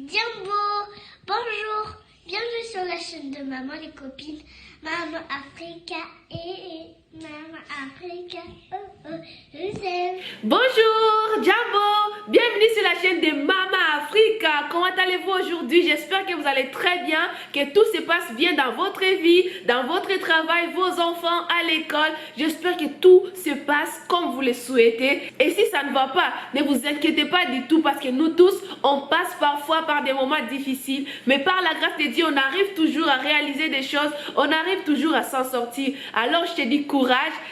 Jumbo, bonjour, bienvenue sur la chaîne de Maman les copines, Maman Africa et Maman Africa, oh oh, je vous aime. Bonjour Jumbo, bienvenue sur la chaîne de Maman Africa. Comment allez-vous aujourd'hui? J'espère que vous allez très bien, que tout se passe bien dans votre vie, dans votre travail, vos enfants à l'école. J'espère que tout se passe comme vous le souhaitez. Et si ça ne va pas, ne vous inquiétez pas du tout parce que nous tous, on passe parfois par des moments difficiles. Mais par la grâce de Dieu, on arrive toujours à réaliser des choses, on arrive toujours à s'en sortir. Alors je te dis courage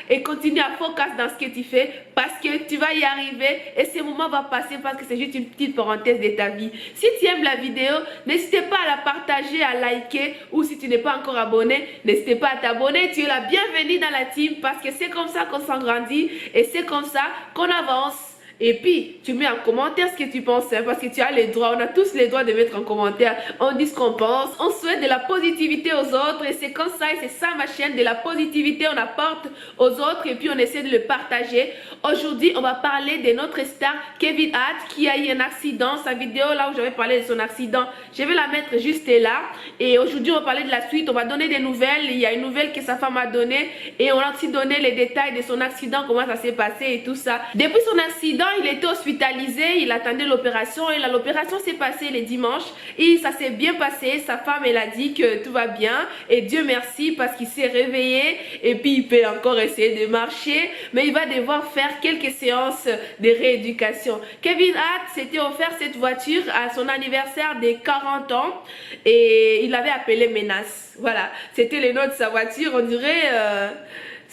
et continue à focus dans ce que tu fais parce que tu vas y arriver et ce moment va passer parce que c'est juste une petite parenthèse de ta vie. Si tu aimes la vidéo, n'hésitez pas à la partager, à liker ou si tu n'es pas encore abonné, n'hésitez pas à t'abonner. Tu es la bienvenue dans la team parce que c'est comme ça qu'on s'agrandit et c'est comme ça qu'on avance. Et puis, tu mets en commentaire ce que tu penses, hein, parce que tu as les droits, on a tous les droits de mettre en commentaire, on dit ce qu'on pense, on souhaite de la positivité aux autres, et c'est comme ça, et c'est ça ma chaîne, de la positivité, on apporte aux autres, et puis on essaie de le partager. Aujourd'hui, on va parler de notre star, Kevin Hart, qui a eu un accident, sa vidéo là où j'avais parlé de son accident, je vais la mettre juste là, et aujourd'hui on va parler de la suite, on va donner des nouvelles, il y a une nouvelle que sa femme a donnée, et on a aussi donné les détails de son accident, comment ça s'est passé et tout ça. Depuis son accident, il était hospitalisé, il attendait l'opération et l'opération s'est passée le dimanche et ça s'est bien passé. Sa femme, elle a dit que tout va bien et Dieu merci parce qu'il s'est réveillé et puis il peut encore essayer de marcher, mais il va devoir faire quelques séances de rééducation. Kevin Hart s'était offert cette voiture à son anniversaire des 40 ans et il l'avait appelé Menace. Voilà, c'était le nom de sa voiture, on dirait...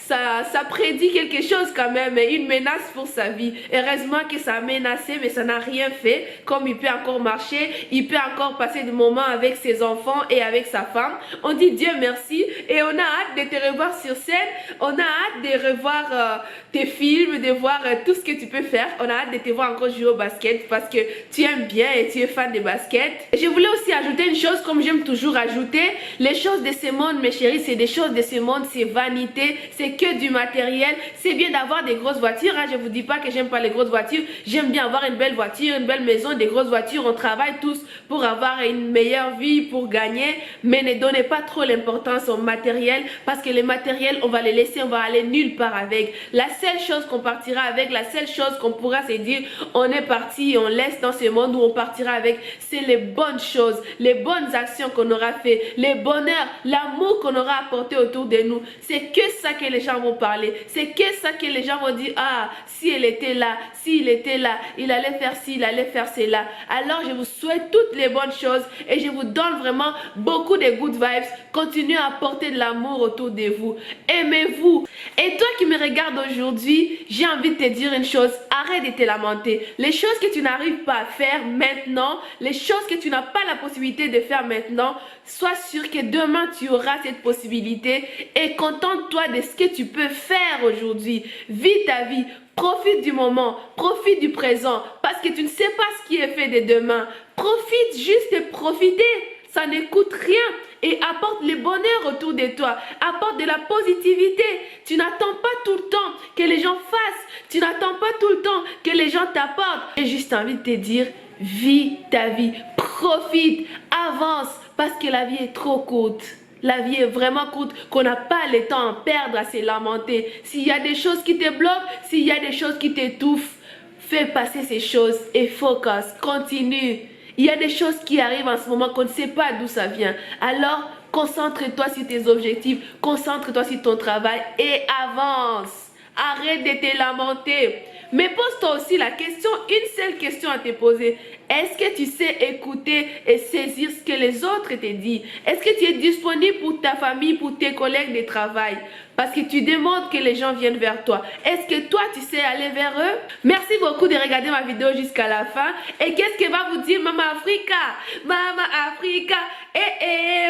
Ça prédit quelque chose quand même, une menace pour sa vie. Heureusement que ça a menacé, mais ça n'a rien fait. Comme il peut encore marcher, il peut encore passer des moments avec ses enfants et avec sa femme. On dit Dieu merci et on a hâte de te revoir sur scène. On a hâte de revoir tes films, de voir tout ce que tu peux faire. On a hâte de te voir encore jouer au basket parce que tu aimes bien et tu es fan de basket. Je voulais aussi ajouter une chose comme j'aime toujours ajouter. Les choses de ce monde, mes chéris, c'est des choses de ce monde, c'est vanité, c'est que du matériel. C'est bien d'avoir des grosses voitures, hein. Je vous dis pas que j'aime pas les grosses voitures, j'aime bien avoir une belle voiture, une belle maison, des grosses voitures. On travaille tous pour avoir une meilleure vie, pour gagner, mais ne donnez pas trop l'importance au matériel parce que les matériels, on va les laisser, on va aller nulle part avec. La seule chose qu'on partira avec, la seule chose qu'on pourra se dire on est parti et on laisse dans ce monde où on partira avec, c'est les bonnes choses, les bonnes actions qu'on aura fait, les bonheurs, l'amour qu'on aura apporté autour de nous. C'est que ça que les gens vont parler, c'est que ça que les gens vont dire, ah, si elle était là, s'il était là, il allait faire ci, il allait faire cela. Alors je vous souhaite toutes les bonnes choses et je vous donne vraiment beaucoup de good vibes. Continuez à apporter de l'amour autour de vous, aimez-vous. Et toi qui me regardes aujourd'hui, j'ai envie de te dire une chose, arrête de te lamenter. Les choses que tu n'arrives pas à faire maintenant, les choses que tu n'as pas la possibilité de faire maintenant, sois sûr que demain tu auras cette possibilité et contente-toi de ce que tu peux faire aujourd'hui. Vis ta vie, profite du moment, profite du présent parce que tu ne sais pas ce qui est fait de demain. Profite juste de profiter, ça ne coûte rien et apporte le bonheur autour de toi, apporte de la positivité. Tu n'attends pas tout le temps que les gens fassent, tu n'attends pas tout le temps que les gens t'apportent. J'ai juste envie de te dire, vis ta vie, profite, avance parce que la vie est trop courte. La vie est vraiment courte, qu'on n'a pas le temps à perdre à se lamenter. S'il y a des choses qui te bloquent, s'il y a des choses qui t'étouffent, fais passer ces choses et focus, continue. Il y a des choses qui arrivent en ce moment qu'on ne sait pas d'où ça vient. Alors, concentre-toi sur tes objectifs, concentre-toi sur ton travail et avance. Arrête de te lamenter. Mais pose-toi aussi la question, une seule question à te poser. Est-ce que tu sais écouter et saisir ce que les autres te disent? Est-ce que tu es disponible pour ta famille, pour tes collègues de travail? Parce que tu demandes que les gens viennent vers toi. Est-ce que toi, tu sais aller vers eux? Merci beaucoup de regarder ma vidéo jusqu'à la fin. Et qu'est-ce que va vous dire Maman Africa? Maman Africa,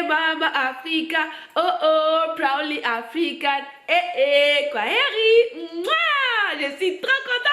Maman Africa, oh oh, proudly African, Kwaheri, je suis trop contente.